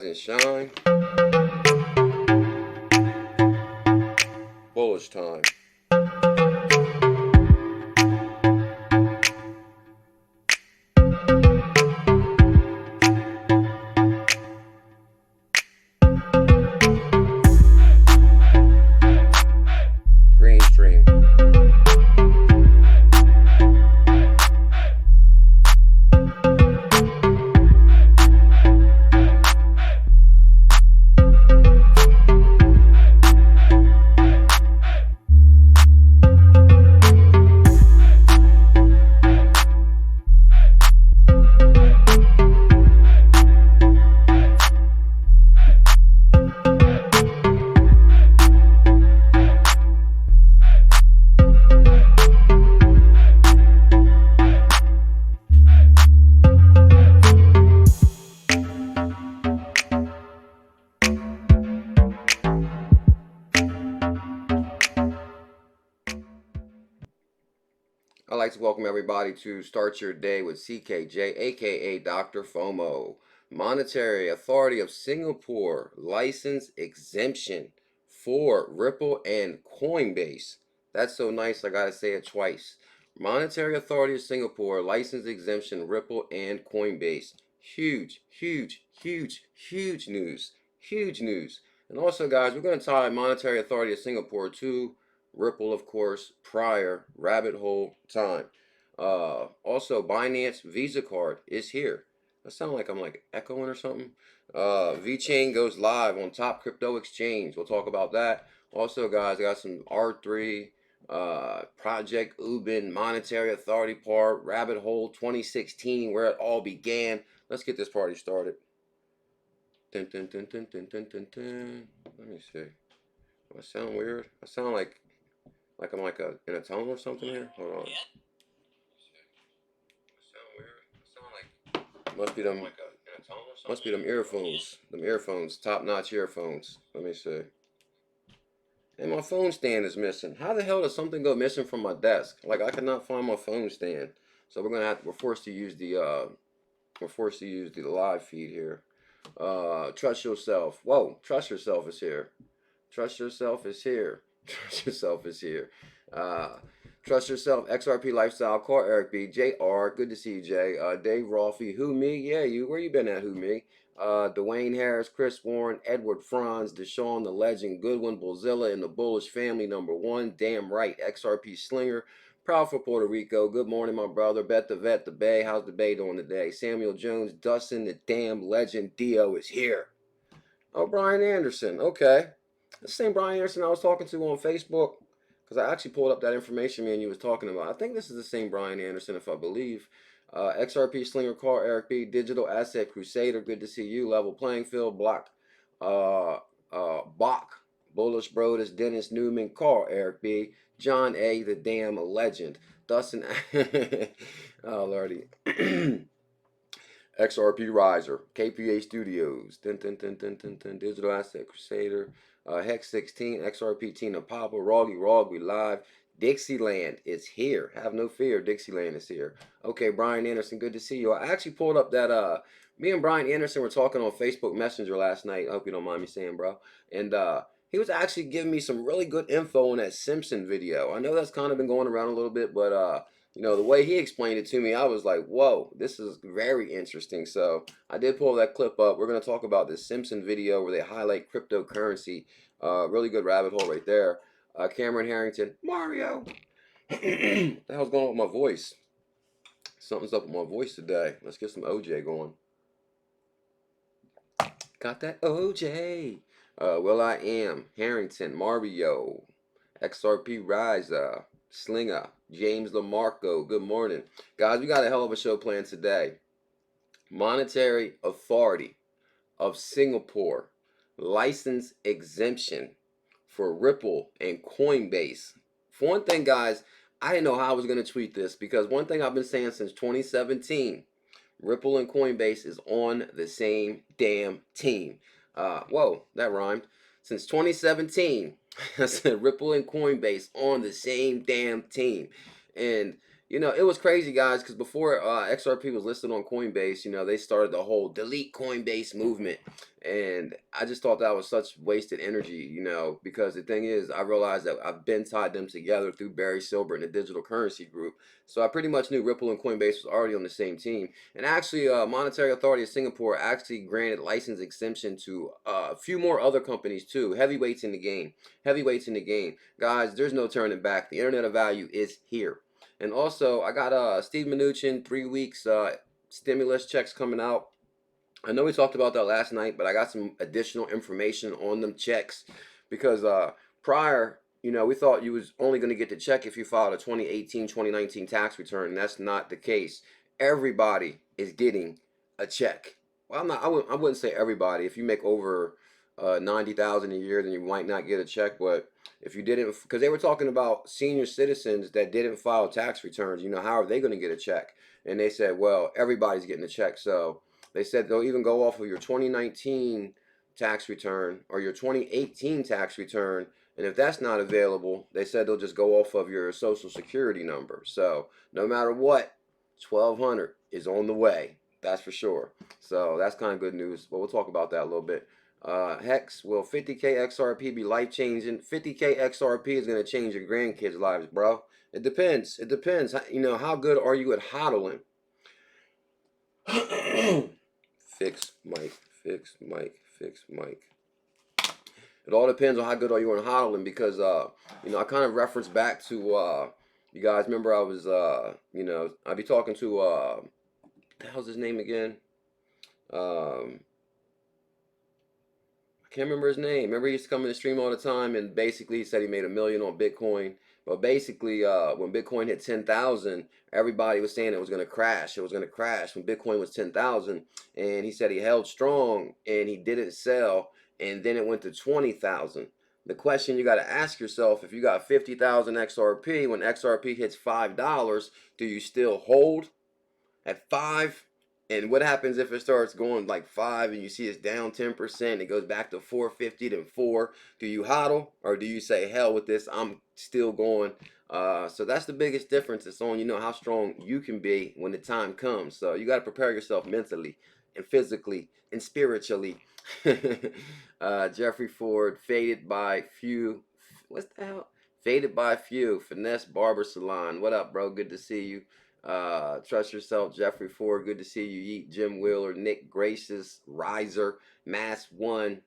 And shine. Bullish time. Green stream. I'd like to welcome everybody to Start Your Day with CKJ, aka Dr. FOMO. Monetary Authority of Singapore license exemption for Ripple and Coinbase. That's so nice, I gotta say it twice. Monetary Authority of Singapore license exemption, Ripple and Coinbase. Huge, huge, huge, huge news. Huge news. And also, guys, we're going to tie Monetary Authority of Singapore to Ripple, of course, prior rabbit hole time. Also, Binance Visa Card is here. That sound like I'm like echoing or something. Vechain goes live on top crypto exchange. We'll talk about that. Also, guys, I got some R3, Project Ubin, Monetary Authority part, Rabbit Hole 2016, where it all began. Let's get this party started. Dun, dun, dun, dun, dun, dun, dun, dun. Let me see. Do I sound weird? I sound like I'm like in a tone or something here. Hold on. Must be them. Must be them earphones. Them earphones, top-notch earphones. Let me see. And my phone stand is missing. How the hell does something go missing from my desk? Like I cannot find my phone stand. So we're forced to use the live feed here. Trust yourself. Whoa, trust yourself is here. Trust yourself is here. Trust yourself is here. Trust yourself. XRP Lifestyle. Call Eric B. JR. Good to see you, Jay. Dave Rolfe. Who me? Yeah, you. Where you been at? Who me? Dwayne Harris, Chris Warren, Edward Franz, Deshaun the Legend, Goodwin, BULLZILLA, and the Bullish family #1. Damn right. XRP Slinger. Proud for Puerto Rico. Good morning, my brother. Bet the Vet, the Bay. How's the Bay doing today? Samuel Jones, Dustin, the damn legend. Dio is here. Oh, Brian Anderson. Okay. The same Brian Anderson I was talking to on Facebook, because I actually pulled up that information me and you was talking about. I think this is the same Brian Anderson, if I believe. XRP Slinger Call, Eric B. Digital Asset Crusader, good to see you. Level Playing Field, Block, Bach, Bullish Brodus, Dennis Newman, Call, Eric B. John A., the damn legend. Dustin, oh lordy. XRP Riser, KPA Studios, Digital Asset Crusader, Hex 16, XRP Tina Papa, Roggy Live. Dixieland is here. Have no fear, Dixieland is here. Okay, Brian Anderson, good to see you. I actually pulled up that, me and Brian Anderson were talking on Facebook Messenger last night. I hope you don't mind me saying, bro. And, he was actually giving me some really good info on that Simpsons video. I know that's kind of been going around a little bit, but, you know, the way he explained it to me, I was like, whoa, this is very interesting. So I did pull that clip up. We're going to talk about this Simpson video where they highlight cryptocurrency. Really good rabbit hole right there. Cameron Harrington, Mario. What the hell's going on with my voice? Something's up with my voice today. Let's get some OJ going. Got that OJ. Will I Am, Harrington, Mario, XRP Riser, Slinger, James Lamarco, good morning. Guys, we got a hell of a show planned today. Monetary Authority of Singapore license exemption for Ripple and Coinbase. For one thing, guys, I didn't know how I was going to tweet this, because one thing I've been saying since 2017, Ripple and Coinbase is on the same damn team. Whoa, that rhymed. Since 2017, I said Ripple and Coinbase on the same damn team. And It was crazy, guys, because before XRP was listed on Coinbase, they started the whole delete Coinbase movement. And I just thought that was such wasted energy, because the thing is, I realized that I've been tied them together through Barry Silbert and the digital currency group. So I pretty much knew Ripple and Coinbase was already on the same team. And actually, Monetary Authority of Singapore actually granted license exemption to a few more other companies too. Heavyweights in the game. Heavyweights in the game. Guys, there's no turning back. The Internet of Value is here. And also, I got Steve Mnuchin 3 weeks stimulus checks coming out. I know we talked about that last night, but I got some additional information on them checks because prior, we thought you was only going to get the check if you filed a 2018, 2019 tax return, and that's not the case. Everybody is getting a check. Well, I wouldn't say everybody. If you make over 90,000 a year, then you might not get a check. But if you didn't, because they were talking about senior citizens that didn't file tax returns, how are they going to get a check? And they said, well, everybody's getting a check. So they said they'll even go off of your 2019 tax return or your 2018 tax return. And if that's not available, they said they'll just go off of your social security number. So no matter what, 1,200 is on the way. That's for sure. So that's kind of good news. But we'll talk about that a little bit. Hex, will 50K XRP be life changing? 50K XRP is going to change your grandkids' lives, bro. It depends. It depends. How good are you at hodling? Fix mic, fix mic, fix mic. It all depends on how good are you on hodling because, I kind of reference back to, you guys remember I was, I'd be talking to, what the hell's his name again? I can't remember his name. Remember he used to come in the stream all the time and basically he said he made $1 million on Bitcoin. But basically, when Bitcoin hit 10,000, everybody was saying it was going to crash. It was going to crash when Bitcoin was 10,000. And he said he held strong and he didn't sell. And then it went to 20,000. The question you got to ask yourself, if you got 50,000 XRP, when XRP hits $5, do you still hold at 5? And what happens if it starts going like 5 and you see it's down 10%, it goes back to 450, then 4? Do you hodl or do you say, hell with this, I'm still going? So that's the biggest difference. It's on, how strong you can be when the time comes. So you got to prepare yourself mentally and physically and spiritually. Jeffrey Ford, faded by few. What's the hell? Faded by few. Finesse Barber Salon. What up, bro? Good to see you. Trust Yourself, Jeffrey Ford, good to see you. Yeet, Jim Wheeler, Nick Gracious, Riser, Mass One.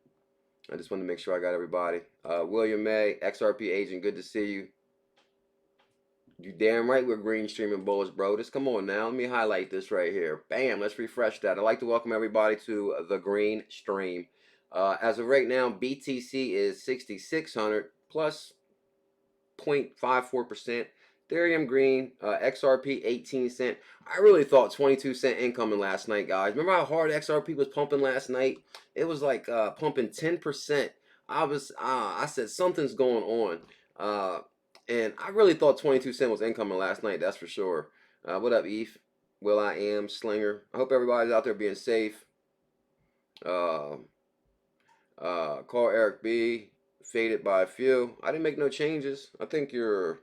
I just want to make sure I got everybody. William May, XRP agent, good to see you. You damn right we're green streaming bullish, bro. Just come on now. Let me highlight this right here. Bam, let's refresh that. I'd like to welcome everybody to the green stream. As of right now, BTC is 6,600 plus 0.54%. Ethereum green, XRP 18 cent. I really thought 22 cent incoming last night, guys. Remember how hard XRP was pumping last night? It was like pumping 10%. I said something's going on. And I really thought 22 cent was incoming last night, that's for sure. What up, Eve? Will I Am, Slinger. I hope everybody's out there being safe. Call Eric B. Faded by a few. I didn't make no changes. I think you're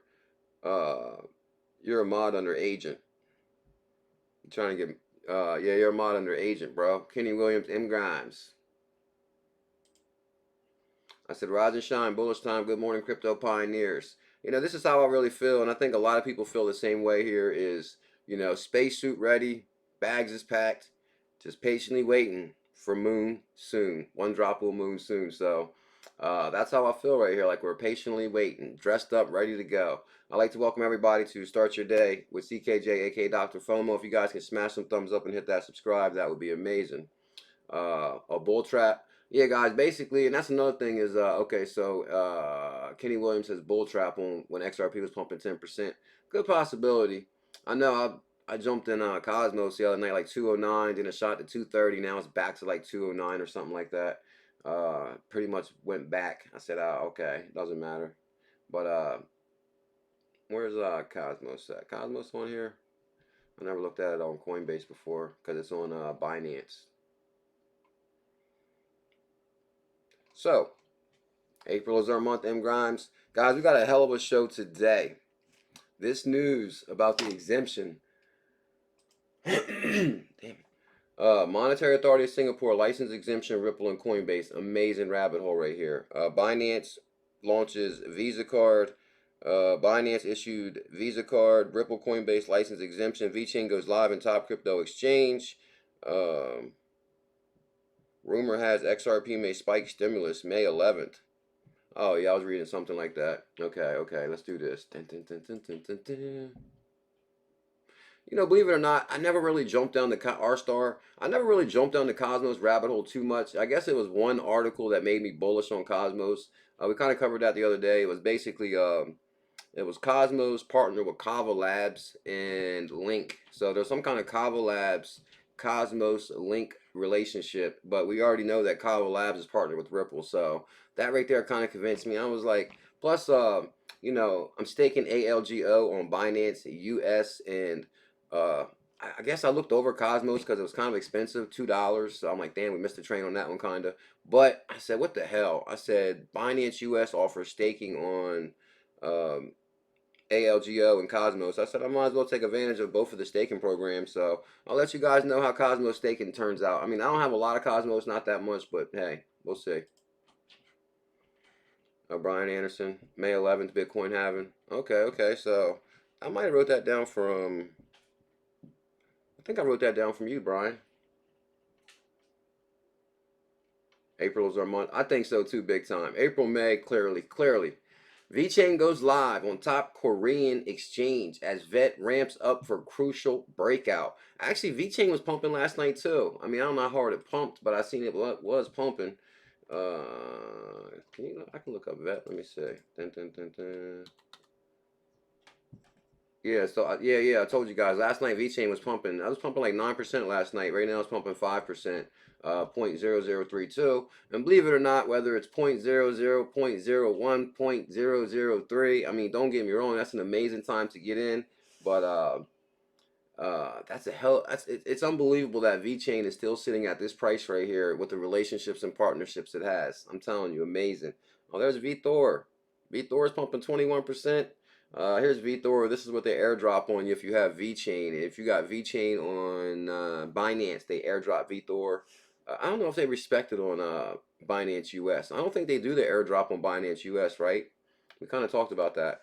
a mod under agent. I'm trying to get, yeah, you're a mod under agent, bro. Kenny Williams, M. Grimes. I said, rise and shine, bullish time. Good morning, crypto pioneers. This is how I really feel, and I think a lot of people feel the same way here is, spacesuit ready, bags is packed, just patiently waiting for moon soon. One drop will moon soon. So that's how I feel right here, like we're patiently waiting, dressed up, ready to go. I'd like to welcome everybody to Start Your Day with CKJ, aka Dr. FOMO. If you guys can smash some thumbs up and hit that subscribe, that would be amazing. A bull trap. Yeah, guys, basically, and that's another thing is, okay, so Kenny Williams says bull trap on when XRP was pumping 10%. Good possibility. I know I jumped in Cosmos the other night, like 209, then it shot to 230. Now it's back to like 209 or something like that. Pretty much went back. I said, okay, doesn't matter. But where's Cosmos at? Cosmos on here? I never looked at it on Coinbase before because it's on Binance. So, April is our month, M. Grimes. Guys, we got a hell of a show today. This news about the exemption. Damn it. Monetary Authority of Singapore license exemption, Ripple and Coinbase. Amazing rabbit hole right here. Binance launches Visa Card. Binance issued Visa Card. Ripple Coinbase license exemption. Vechain goes live in top crypto exchange. Rumor has XRP may spike stimulus May 11th. Oh yeah, I was reading something like that. Okay, let's do this. Dun, dun, dun, dun, dun, dun, dun. You know, believe it or not, I never really jumped down the R-Star. I never really jumped down the Cosmos rabbit hole too much. I guess it was one article that made me bullish on Cosmos. We kind of covered that the other day. It was basically it was Cosmos partnered with Kava Labs and Link. So there's some kind of Kava Labs Cosmos Link relationship, but we already know that Kava Labs is partnered with Ripple. So that right there kind of convinced me. I was like, plus, you know, I'm staking ALGO on Binance US, and I guess I looked over Cosmos because it was kind of expensive, $2. So I'm like, damn, we missed the train on that one, kind of. But I said, what the hell? I said, Binance US offers staking on ALGO and Cosmos. I said I might as well take advantage of both of the staking programs. So I'll let you guys know how Cosmos staking turns out. I mean, I don't have a lot of Cosmos, not that much, but hey, we'll see. Brian Anderson, May 11th, Bitcoin halving. Okay. So I might have wrote that down from. I think I wrote that down from you, Brian. April is our month. I think so too, big time. April, May, clearly. Vechain goes live on top Korean exchange as VET ramps up for crucial breakout. Actually, Vechain was pumping last night too. I mean, I don't know how hard it pumped, but I seen it was pumping. I can look up VET. Let me see. Dun, dun, dun, dun. Yeah, so yeah, I told you guys last night Vechain was pumping. I was pumping like 9% last night. Right now it's pumping 5%, 0.0032. And believe it or not, whether it's 0.00, 0.01, 0.003, I mean, don't get me wrong, that's an amazing time to get in. But it's unbelievable that Vechain is still sitting at this price right here with the relationships and partnerships it has. I'm telling you, amazing. Oh, there's VThor. VThor is pumping 21%. Here's VThor. This is what they airdrop on you if you have Vechain. If you got Vechain on Binance, they airdrop VThor. I don't know if they respect it on Binance US. I don't think they do the airdrop on Binance US, right? We kind of talked about that.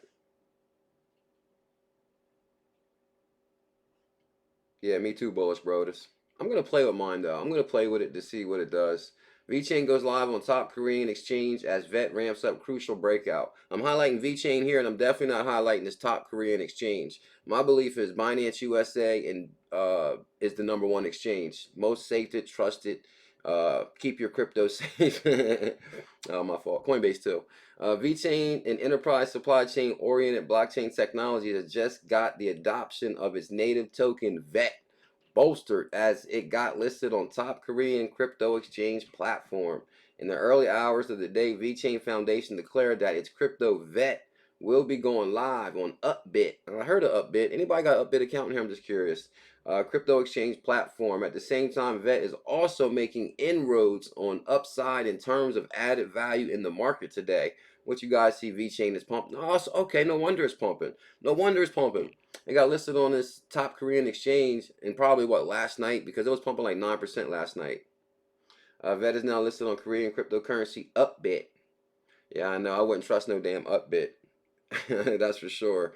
Yeah, me too, Bullish Brodus. I'm gonna play with mine though. I'm gonna play with it to see what it does. Vechain goes live on top Korean exchange as VET ramps up crucial breakout. I'm highlighting Vechain here, and I'm definitely not highlighting this top Korean exchange. My belief is Binance USA and is the #1 exchange, most safe, trusted. Keep your crypto safe. Oh, my fault. Coinbase too. Vechain, an enterprise supply chain oriented blockchain technology, has just got the adoption of its native token VET bolstered as it got listed on top Korean crypto exchange platform. In the early hours of the day, Vechain Foundation declared that its crypto VET will be going live on Upbit. I heard of Upbit. Anybody got Upbit account in here? I'm just curious. Crypto exchange platform. At the same time, VET is also making inroads on upside in terms of added value in the market today. What you guys see, Vechain is pumping. Oh, okay, no wonder it's pumping. No wonder it's pumping. It got listed on this top Korean exchange and probably last night, because it was pumping like 9% last night. VET is now listed on Korean cryptocurrency Upbit. Yeah, I know. I wouldn't trust no damn Upbit. That's for sure.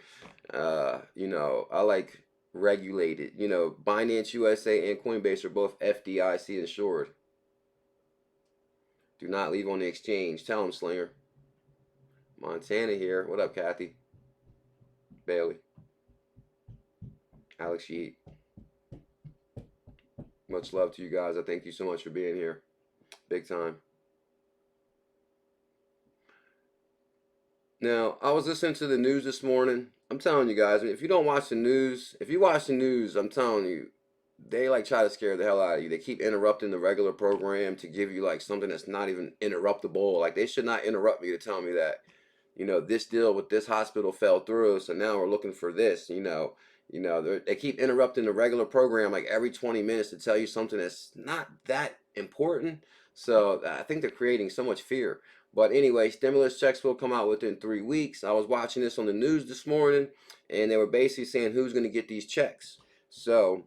You know, I like regulated. You know, Binance USA and Coinbase are both FDIC insured. Do not leave on the exchange. Tell them, Slinger. Montana here. What up, Kathy? Bailey. Alex Yeet. Much love to you guys. I thank you so much for being here. Big time. Now, I was listening to the news this morning. I'm telling you guys, if you don't watch the news, if you watch the news, I'm telling you, they like try to scare the hell out of you. They keep interrupting the regular program to give you like something that's not even interruptible. Like they should not interrupt me to tell me that, you know, this deal with this hospital fell through, so now we're looking for this. They keep interrupting the regular program like every 20 minutes to tell you something that's not that important. So I think they're creating so much fear. But anyway, stimulus checks will come out within 3 weeks. I was watching this on the news this morning, and they were basically saying who's going to get these checks. So,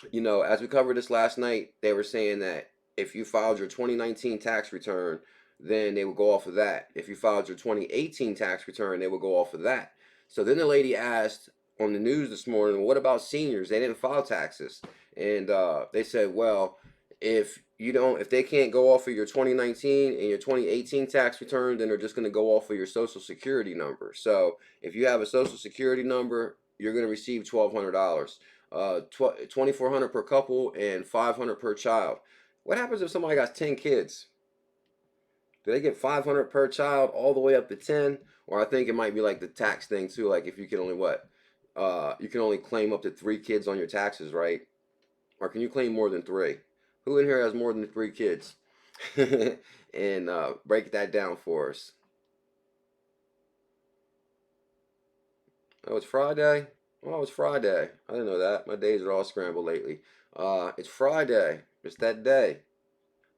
as we covered this last night, they were saying that if you filed your 2019 tax return, then they would go off of that. If you filed your 2018 tax return, they would go off of that. So then the lady asked on the news this morning, well, what about seniors? They didn't file taxes. And they said, well, if they can't go off of your 2019 and your 2018 tax return, then they're just going to go off of your social security number. So if you have a social security number, you're going to receive $1,200. 2,400 per couple and 500 per child. What happens if somebody got 10 kids? Do they get 500 per child all the way up to 10? Or I think it might be like the tax thing too. Like if you can only you can only claim up to 3 kids on your taxes, right? Or can you claim more than 3? Who in here has more than 3 kids? And break that down for us. Oh, it's Friday. Oh, it's Friday. I didn't know that. My days are all scrambled lately. It's Friday. It's that day.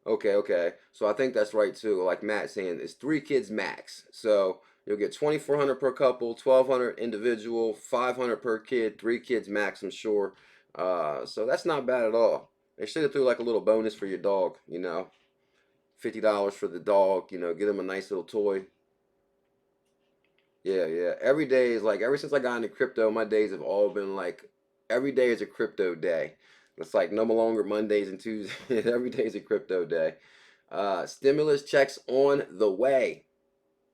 Okay, okay. So I think that's right too. Like Matt saying, it's 3 kids max. So you'll get 2,400 per couple, 1,200 individual, 500 per kid, 3 kids max. I'm sure. So that's not bad at all. They should have threw like a little bonus for your dog. $50 for the dog. Get him a nice little toy. Yeah, yeah. Every day is like ever since I got into crypto, my days have all been like every day is a crypto day. It's like no longer Mondays and Tuesdays. Every day is a crypto day. Stimulus checks on the way.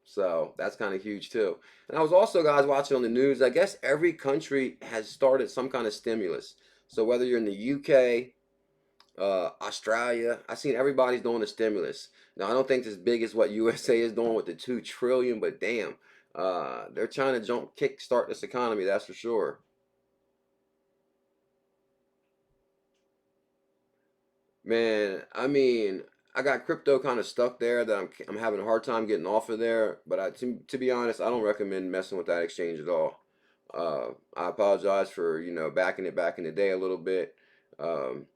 So that's kind of huge too. And I was also, guys, watching on the news. I guess every country has started some kind of stimulus. So whether you're in the UK, Australia, I've seen everybody's doing a stimulus. Now I don't think it's as big as what USA is doing with the 2 trillion, but damn, they're trying to kickstart this economy. That's for sure. Man, I mean, I got crypto kind of stuck there that I'm having a hard time getting off of there. But to be honest, I don't recommend messing with that exchange at all. I apologize for backing it back in the day a little bit. Um,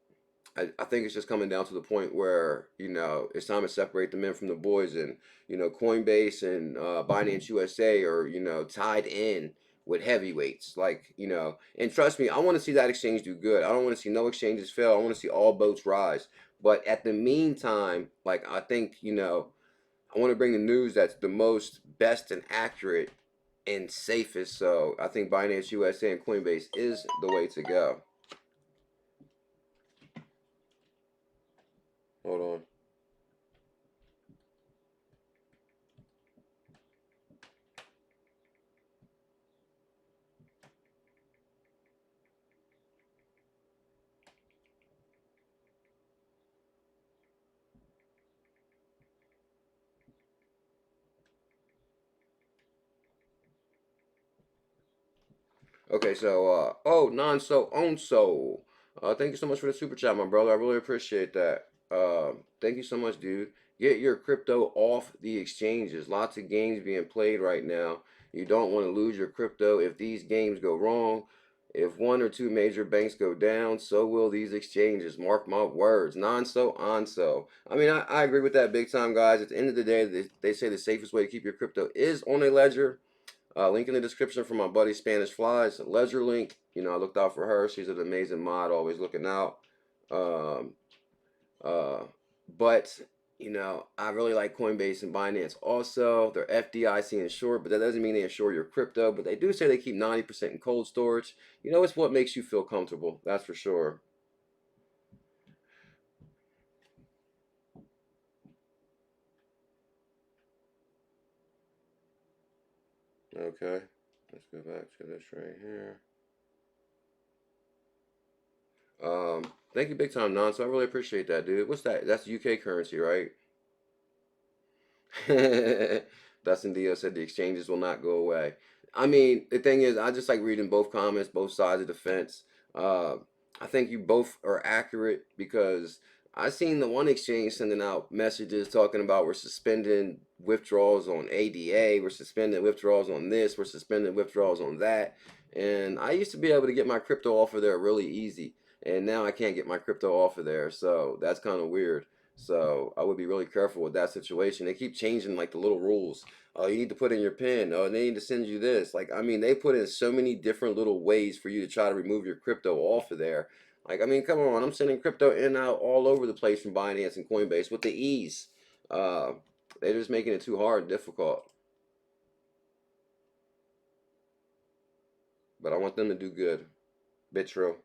I think it's just coming down to the point where it's time to separate the men from the boys, and Coinbase and Binance USA are tied in with heavyweights, like and trust me, I want to see that exchange do good. I don't want to see no exchanges fail. I want to see all boats rise. But at the meantime, like I think I want to bring the news that's the most best and accurate and safest. So I think Binance USA and Coinbase is the way to go. Hold on. Okay, so non-so own soul. Thank you so much for the super chat, my brother. I really appreciate that. Thank you so much, dude. Get your crypto off the exchanges. Lots of games being played right now. You don't want to lose your crypto if these games go wrong. If one or two major banks go down, so will these exchanges. Mark my words. Non-so, on-so. I mean, I agree with that big time, guys. At the end of the day, they say the safest way to keep your crypto is on a ledger. Link in the description for my buddy Spanish Flies. Ledger link. I looked out for her. She's an amazing mod, always looking out. Um, uh, but I really like Coinbase and Binance. Also, they're FDIC insured, but that doesn't mean they insure your crypto. But they do say they keep 90% in cold storage. It's what makes you feel comfortable. That's for sure. Okay, let's go back to this right here. Thank you, big time, non. So I really appreciate that, dude. What's that? That's UK currency, right? Dustin Dio said the exchanges will not go away. I mean, the thing is, I just like reading both comments, both sides of the fence. Uh, I think you both are accurate because I seen the one exchange sending out messages talking about we're suspending withdrawals on ADA, we're suspending withdrawals on this, we're suspending withdrawals on that. And I used to be able to get my crypto off of there really easy, and now I can't get my crypto off of there. So that's kind of weird. So I would be really careful with that situation. They keep changing like the little rules. Oh, you need to put in your PIN. Oh, they need to send you this. Like, I mean, they put in so many different little ways for you to try to remove your crypto off of there. Like, I mean, come on. I'm sending crypto in and out all over the place from Binance and Coinbase with the ease. Uh, they're just making it too hard and difficult. But I want them to do good. Bitro.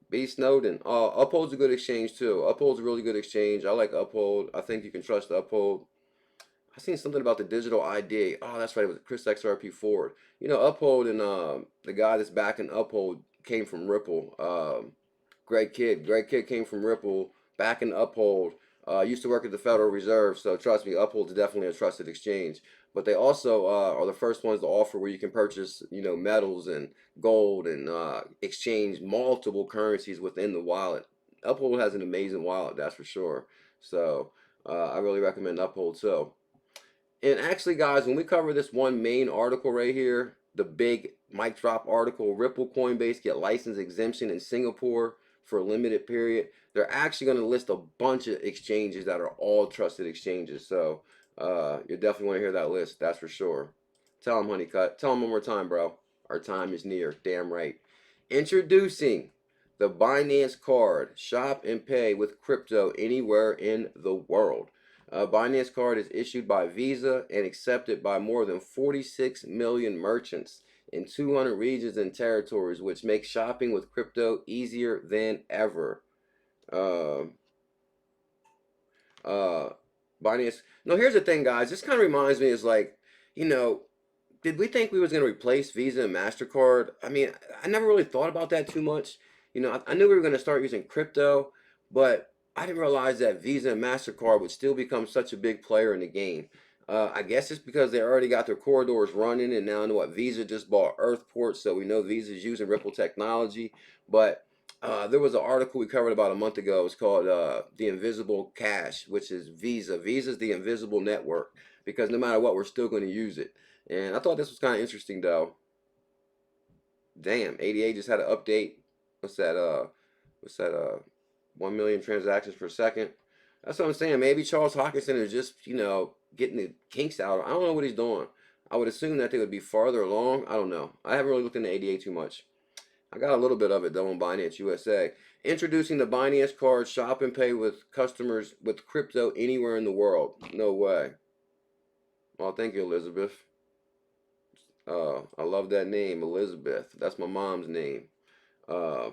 B Snowden. Uphold's a good exchange too. Uphold's a really good exchange. I like Uphold. I think you can trust Uphold. I seen something about the digital ID. Oh, that's right. It was Chris XRP Forward. You know, Uphold and the guy that's backing Uphold came from Ripple. Greg Kidd. Greg Kidd came from Ripple, backing Uphold. Used to work at the Federal Reserve, so trust me, Uphold's definitely a trusted exchange. But they also are the first ones to offer where you can purchase, you know, metals and gold and exchange multiple currencies within the wallet. Uphold has an amazing wallet, that's for sure. So I really recommend Uphold too. And actually, guys, when we cover this one main article right here, the big mic drop article, Ripple Coinbase get license exemption in Singapore for a limited period, they're actually going to list a bunch of exchanges that are all trusted exchanges. So you definitely want to hear that list, that's for sure. Tell them, Honeycut. Tell them one more time, bro. Our time is near. Damn right. Introducing the Binance Card. Shop and pay with crypto anywhere in the world. Binance Card is issued by Visa and accepted by more than 46 million merchants in 200 regions and territories, which makes shopping with crypto easier than ever. Uh, uh, Binance. No, here's the thing, guys. This kind of reminds me is like, you know, did we think we was going to replace Visa and MasterCard? I mean, I never really thought about that too much. You know, I knew we were going to start using crypto, but I didn't realize that Visa and MasterCard would still become such a big player in the game. I guess it's because they already got their corridors running, and now I know what Visa just bought Earthport, so we know Visa's using Ripple technology. But there was an article we covered about a month ago. It was called "The Invisible Cash," which is Visa. Visa's the invisible network because no matter what, we're still going to use it. And I thought this was kind of interesting though. Damn, ADA just had an update. What's that? What's that? 1 million transactions per second. That's what I'm saying. Maybe Charles Hawkinson is just, you know, getting the kinks out. I don't know what he's doing. I would assume that they would be farther along. I don't know. I haven't really looked into ADA too much. I got a little bit of it though on Binance USA. Introducing the Binance Card. Shop and pay with customers with crypto anywhere in the world. No way. Well, thank you, Elizabeth. I love that name, Elizabeth. That's my mom's name. Uh,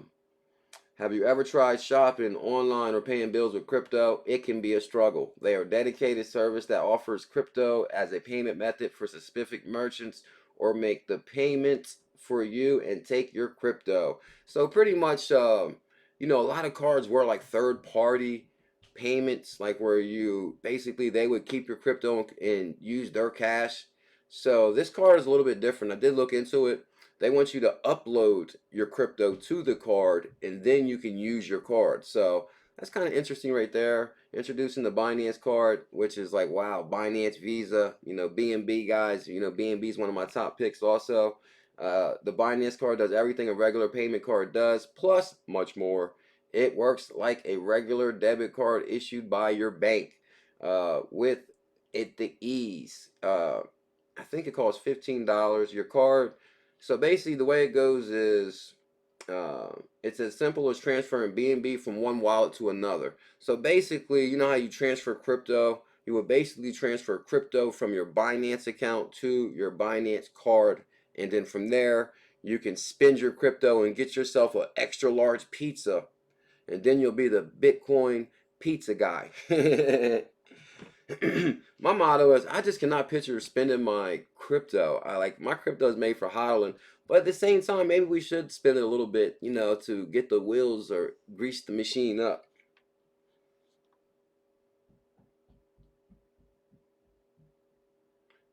have you ever tried shopping online or paying bills with crypto? It can be a struggle. They are a dedicated service that offers crypto as a payment method for specific merchants or make the payments for you and take your crypto. So pretty much, you know, a lot of cards were like third party payments, like where you basically they would keep your crypto and use their cash. So this card is a little bit different. I did look into it. They want you to upload your crypto to the card and then you can use your card. So that's kind of interesting right there. Introducing the Binance card, which is like, wow, Binance Visa, you know, BNB guys, you know, BNB is one of my top picks also. The Binance card does everything a regular payment card does, plus much more. It works like a regular debit card issued by your bank with it the ease. I think it costs $15. Your card. So basically, the way it goes is it's as simple as transferring BNB from one wallet to another. So basically, you know how you transfer crypto? You would basically transfer crypto from your Binance account to your Binance card. And then from there, you can spend your crypto and get yourself an extra large pizza. And then you'll be the Bitcoin pizza guy. My motto is I just cannot picture spending my crypto. I like my crypto is made for hodling, but at the same time, maybe we should spend it a little bit, you know, to get the wheels or grease the machine up.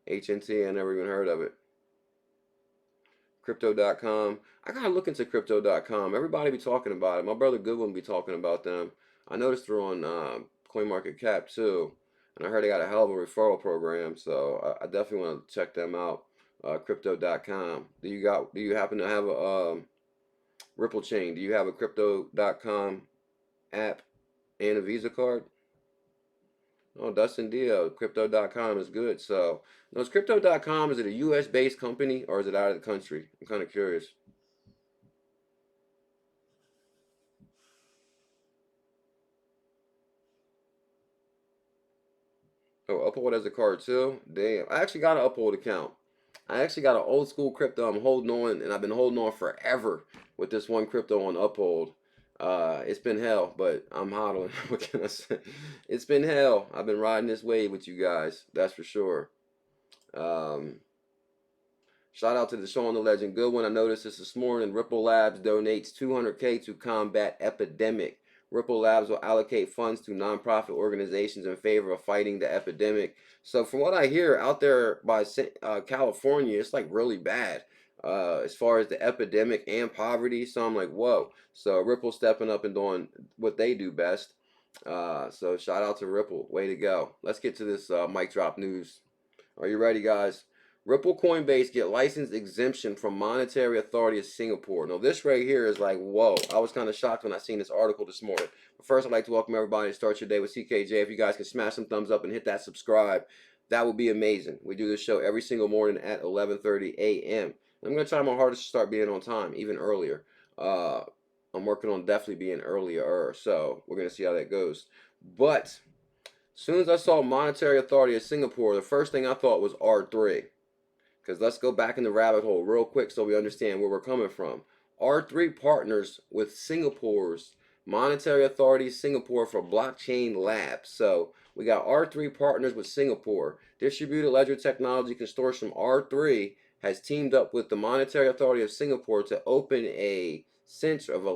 HNT, I never even heard of it. Crypto.com. I gotta look into Crypto.com. Everybody be talking about it. My brother Goodwin be talking about them. I noticed they're on CoinMarketCap too, and I heard they got a hell of a referral program. So I definitely want to check them out. Crypto.com. Do you happen to have a Ripple chain? Do you have a Crypto.com app? and a Visa card. Oh, Dustin Dio, Crypto.com is good. So, now is Crypto.com, is it a US based company or is it out of the country? I'm kind of curious. Oh, Uphold has a card too? Damn. I actually got an Uphold account. I actually got an old school crypto I'm holding on, and I've been holding on forever with this one crypto on Uphold. It's been hell, but I'm hodling. What can I say? It's been hell. I've been riding this wave with you guys. That's for sure. Um, Shout out to the show on the legend. Good one. I noticed this morning. Ripple Labs donates 200K to combat epidemic. Ripple Labs will allocate funds to nonprofit organizations in favor of fighting the epidemic. So, from what I hear out there by California, it's like really bad as far as the epidemic and poverty. So, I'm like, whoa. So, Ripple stepping up and doing what they do best. So, shout out to Ripple. Way to go. Let's get to this mic drop news. Are you ready, guys? Ripple Coinbase get license exemption from Monetary Authority of Singapore. Now, this right here is like, whoa. I was kind of shocked when I seen this article this morning. But first, I'd like to welcome everybody to Start Your Day with CKJ. If you guys can smash some thumbs up and hit that subscribe, that would be amazing. We do this show every single morning at 11:30 a.m. I'm going to try my hardest to start being on time, even earlier. I'm working on definitely being earlier, so we're going to see how that goes. But as soon as I saw Monetary Authority of Singapore, the first thing I thought was R3. Because let's go back in the rabbit hole real quick so we understand where we're coming from. R3 partners with Singapore's Monetary Authority Singapore for Blockchain Labs. So we got R3 partners with Singapore. Distributed Ledger Technology Consortium R3 has teamed up with the Monetary Authority of Singapore to open a Center of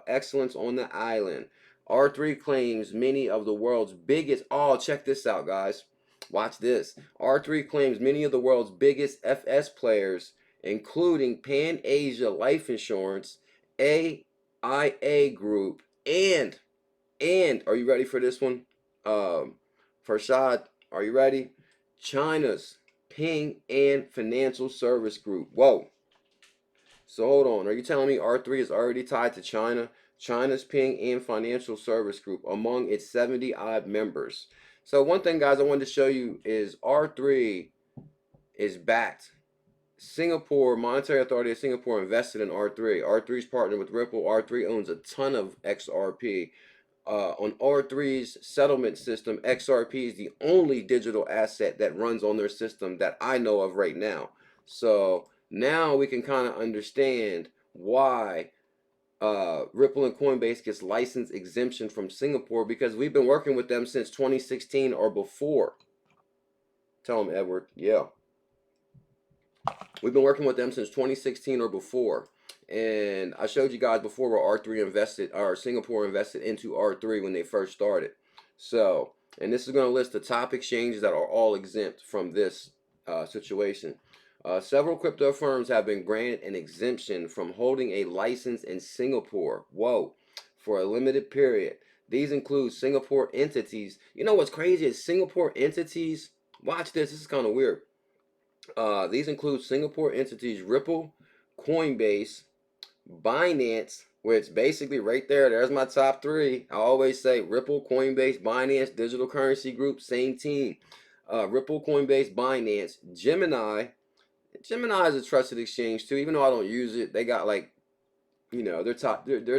Excellence on the island. R3 claims many of the world's biggest... Oh, check this out, guys. Watch this. R3 claims many of the world's biggest FS players, including Pan Asia Life Insurance, AIA Group, and are you ready for this one? Farshad, are you ready? China's Ping and Financial Service Group. Whoa. So hold on. Are you telling me R3 is already tied to China? China's Ping and Financial Service Group among its 70 odd members. So one thing, guys, I wanted to show you is R3 is backed. Singapore, Monetary Authority of Singapore invested in R3. R3's partnered with Ripple. R3 owns a ton of XRP. On R3's settlement system, XRP is the only digital asset that runs on their system that I know of right now. So now we can kind of understand why Ripple and Coinbase gets license exemption from Singapore, because we've been working with them since 2016 or before. Tell them, Edward. Yeah. We've been working with them since 2016 or before. And I showed you guys before where R3 invested, or Singapore invested into R3 when they first started. So, and this is going to list the top exchanges that are all exempt from this situation. Several crypto firms have been granted an exemption from holding a license in Singapore. Whoa, for a limited period. These include Singapore entities. You know what's crazy is Singapore entities. Watch this. This is kind of weird. These include Singapore entities Ripple, Coinbase, Binance, which basically right there, there's my top three. I always say Ripple, Coinbase, Binance, Digital Currency Group, same team. Ripple, Coinbase, Binance, Gemini. Gemini is a trusted exchange too, even though I don't use it. They got like, you know, they're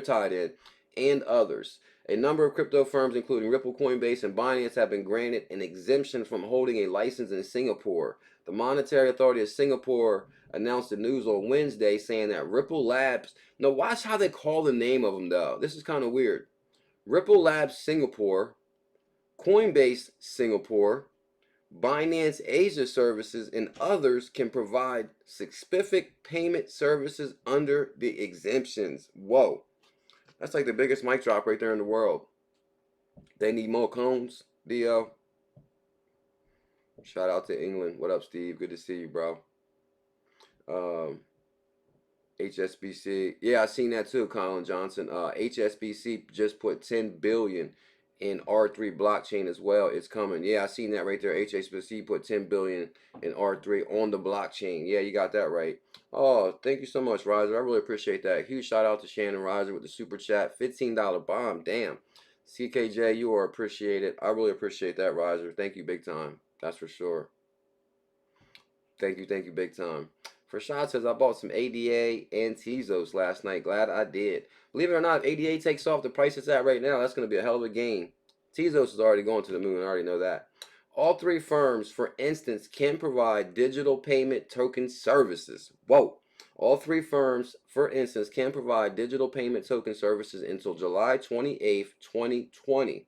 tied in, and others. A number of crypto firms, including Ripple, Coinbase, and Binance, have been granted an exemption from holding a license in Singapore. The Monetary Authority of Singapore announced the news on Wednesday, saying that Ripple Labs... Now, watch how they call the name of them, though. This is kind of weird. Ripple Labs Singapore, Coinbase Singapore, Binance Asia Services, and others can provide specific payment services under the exemptions. Whoa. That's like the biggest mic drop right there in the world. They need more cones, Dio. Shout out to England. What up, Steve? Good to see you, bro. HSBC. Yeah, I seen that too, Colin Johnson. HSBC just put 10 billion in R3 blockchain as well. It's coming. Yeah, I seen that right there. HSBC put 10 billion in R3 on the blockchain. Yeah, you got that right. Oh, thank you so much, Riser. I really appreciate that. Huge shout out to Shannon Riser with the super chat. $15 bomb. Damn. CKJ, you are appreciated. I really appreciate that, Riser. Thank you big time. That's for sure. Thank you big time. Rashad says, I bought some ADA and Tezos last night. Glad I did. Believe it or not, if ADA takes off the price it's at right now, that's going to be a hell of a gain. Tezos is already going to the moon. I already know that. All three firms, for instance, can provide digital payment token services. Whoa. All three firms, for instance, can provide digital payment token services until July 28th, 2020.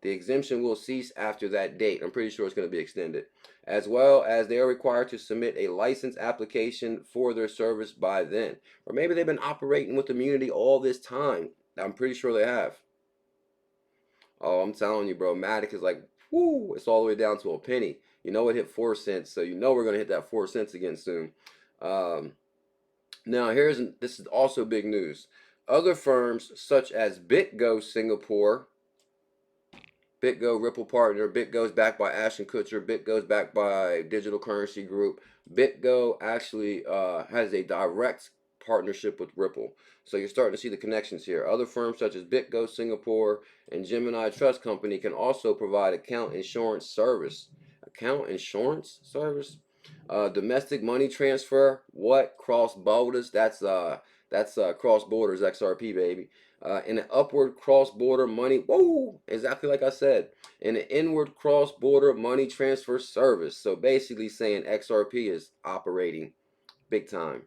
The exemption will cease after that date. I'm pretty sure it's going to be extended. As well as they are required to submit a license application for their service by then. Or maybe they've been operating with the community all this time. I'm pretty sure they have. Oh, I'm telling you, bro. Matic is like, whoo, it's all the way down to a penny. You know it hit 4 cents, so you know we're going to hit that 4 cents again soon. Now, this is also big news. Other firms such as BitGo Singapore, BitGo Ripple Partner, BitGo's backed by Ashton Kutcher, BitGo's backed by Digital Currency Group. BitGo actually has a direct partnership with Ripple. So you're starting to see the connections here. Other firms such as BitGo Singapore and Gemini Trust Company can also provide account insurance service. Account insurance service? Domestic money transfer. What? Cross borders? That's cross borders XRP, baby. In an upward cross-border money, whoa, exactly like I said, in an inward cross-border money transfer service. So basically saying XRP is operating big time.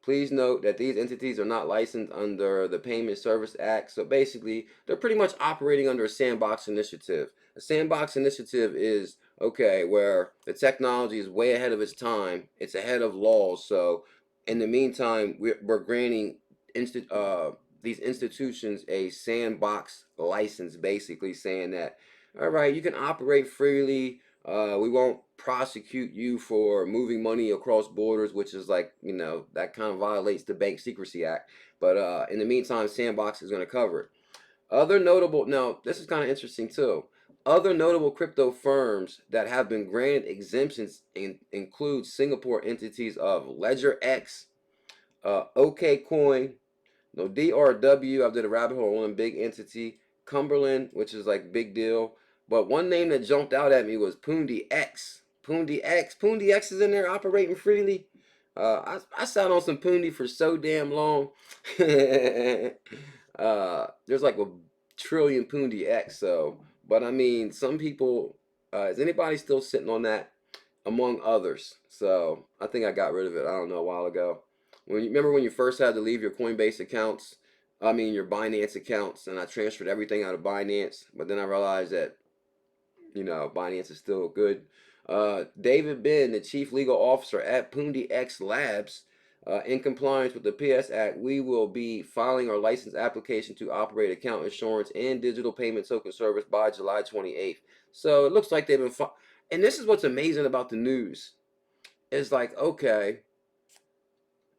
Please note that these entities are not licensed under the Payment Service Act. So basically, they're pretty much operating under a sandbox initiative. A sandbox initiative is, okay, where the technology is way ahead of its time. It's ahead of laws. So in the meantime, we're granting these institutions a sandbox license, basically saying that, all right, you can operate freely. We won't prosecute you for moving money across borders, which is like, that kind of violates the Bank Secrecy Act. But in the meantime, Sandbox is going to cover it. Now, this is kind of interesting too. Other notable crypto firms that have been granted exemptions include Singapore entities of LedegerX, OKCoin, no, DRW, I did a rabbit hole on one big entity. Cumberland, which is like big deal. But one name that jumped out at me was Pundi X. Pundi X. Pundi X is in there operating freely. I sat on some Pundi for so damn long. There's like a trillion Pundi X. So, but I mean, some people, is anybody still sitting on that? Among others. So I think I got rid of it, I don't know, a while ago. Remember when you first had to leave your Coinbase accounts, your Binance accounts, and I transferred everything out of Binance, but then I realized that, Binance is still good. David Ben, the chief legal officer at Pundi X Labs, in compliance with the PS Act, we will be filing our license application to operate account insurance and digital payment token service by July 28th. So it looks like they've been, and this is what's amazing about the news. It's like, okay,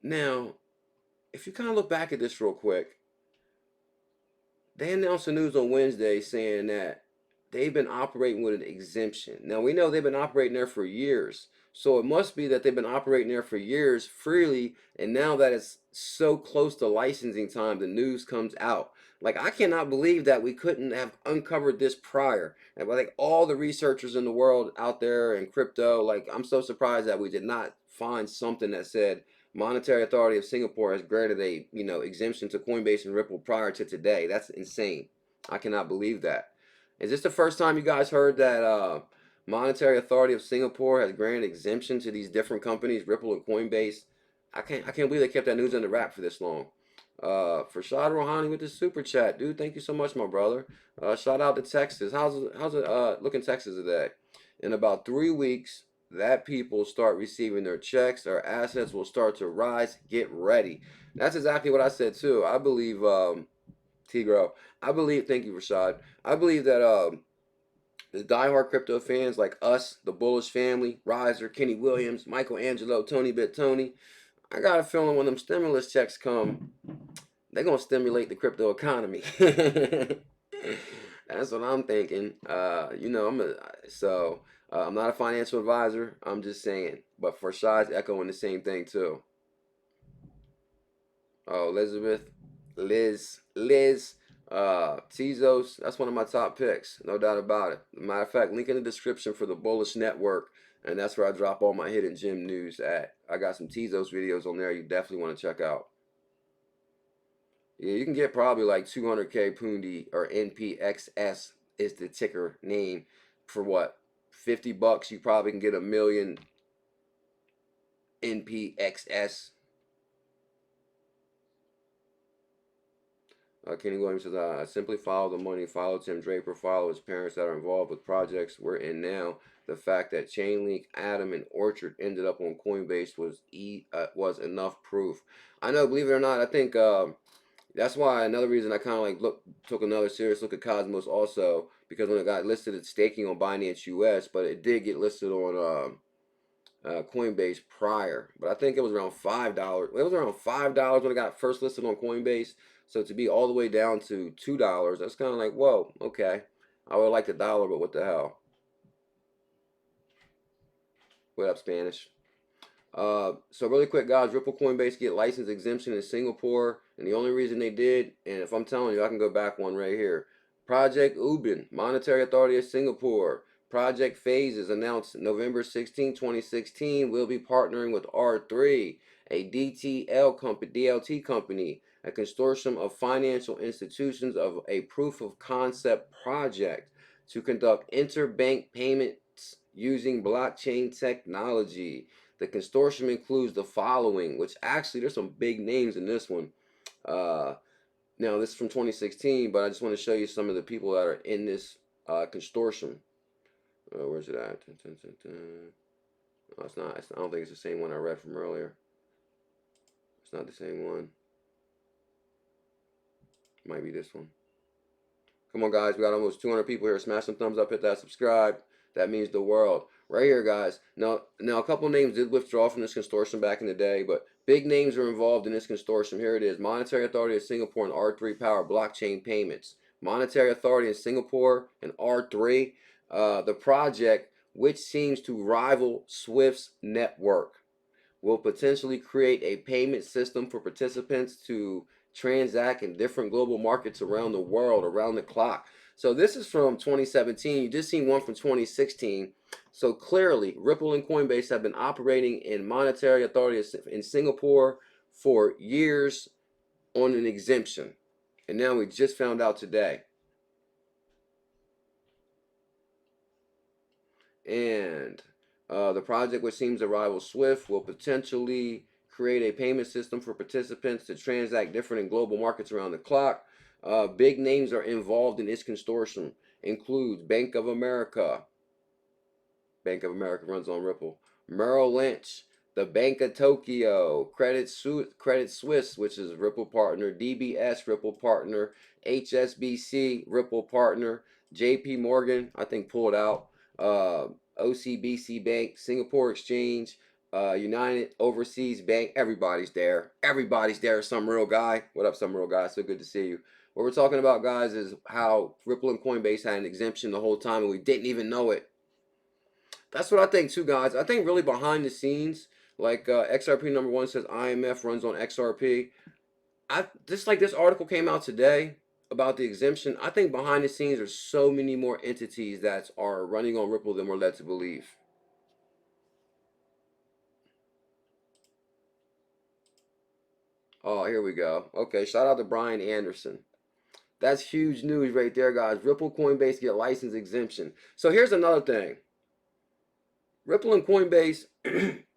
now, if you kind of look back at this real quick, they announced the news on Wednesday saying that they've been operating with an exemption. Now, we know they've been operating there for years. So it must be that they've been operating there for years freely. And now that it's so close to licensing time, the news comes out. Like, I cannot believe that we couldn't have uncovered this prior. And like all the researchers in the world out there in crypto, like, I'm so surprised that we did not find something that said Monetary Authority of Singapore has granted a, exemption to Coinbase and Ripple prior to today. That's insane. I cannot believe that. Is this the first time you guys heard that Monetary Authority of Singapore has granted exemption to these different companies, Ripple and Coinbase? I can't believe they kept that news under wrap for this long. For Shad Rohani with the super chat, dude, thank you so much, my brother. Shout out to Texas. How's it looking Texas today? In about 3 weeks, that people start receiving their checks, their assets will start to rise. Get ready. That's exactly what I said too. I believe, Tigro. I believe. Thank you, Rashad. I believe that the diehard crypto fans like us, the Bullish family, Riser, Kenny Williams, Michael Angelo, Tony Bit Tony. I got a feeling when them stimulus checks come, they're gonna stimulate the crypto economy. That's what I'm thinking. I'm not a financial advisor. I'm just saying. But for Shad's echoing the same thing too. Oh, Liz, Tezos, that's one of my top picks, no doubt about it. Matter of fact, link in the description for the Bullish Network, and that's where I drop all my hidden gem news at. I got some Tezos videos on there you definitely want to check out. Yeah, you can get probably like 200K Pundi, or NPXS is the ticker name, for what, $50. You probably can get a million NPXS. Kenny Williams says, I simply follow the money, follow Tim Draper, follow his parents that are involved with projects we're in now. The fact that Chainlink, Atom, and Orchard ended up on Coinbase was enough proof. I know, believe it or not, I think that's why another reason I kind of like took another serious look at Cosmos also, because when it got listed, it's staking on Binance US, but it did get listed on Coinbase prior, but I think it was around $5. It was around $5 when it got first listed on Coinbase. So to be all the way down to $2, that's kind of like, whoa, okay. I would like the dollar, but what the hell? What up, Spanish? So really quick, guys, Ripple Coinbase get license exemption in Singapore, and the only reason they did, and if I'm telling you, I can go back one right here. Project Ubin, Monetary Authority of Singapore. Project Phases announced November 16, 2016, will be partnering with R3, a DLT company, a consortium of financial institutions of a proof of concept project to conduct interbank payments using blockchain technology. The consortium includes the following, which actually there's some big names in this one. Now this is from 2016, but I just want to show you some of the people that are in this consortium. Where's it at? Oh, it's not. I don't think it's the same one I read from earlier. It's not the same one. Might be this one. Come on, guys. We got almost 200 people here. Smash some thumbs up. Hit that subscribe. That means the world. Right here, guys. Now a couple names did withdraw from this consortium back in the day, but big names are involved in this consortium. Here it is. Monetary Authority of Singapore and R3 Power blockchain payments. Monetary Authority in Singapore and R3, the project, which seems to rival Swift's network, will potentially create a payment system for participants to transact in different global markets around the world, around the clock. So this is from 2017. You just seen one from 2016. So clearly, Ripple and Coinbase have been operating in monetary authority in Singapore for years on an exemption. And now we just found out today. And the project, which seems to rival Swift, will potentially create a payment system for participants to transact different in global markets around the clock. Big names are involved in this consortium. Includes Bank of America. Bank of America runs on Ripple. Merrill Lynch, the Bank of Tokyo, Credit Suisse, which is Ripple partner, DBS Ripple partner, HSBC Ripple partner, JP Morgan, I think pulled out, OCBC Bank, Singapore Exchange, United Overseas Bank. Everybody's there. Everybody's there. Some real guy. What up, some real guy? So good to see you. What we're talking about, guys, is how Ripple and Coinbase had an exemption the whole time and we didn't even know it. That's what I think too, guys. I think really behind the scenes, like XRP number one says IMF runs on XRP. Just like this article came out today about the exemption, I think behind the scenes there's so many more entities that are running on Ripple than we're led to believe. Oh, here we go. Okay, shout out to Brian Anderson. That's huge news right there, guys. Ripple, Coinbase get license exemption. So here's another thing. Ripple and Coinbase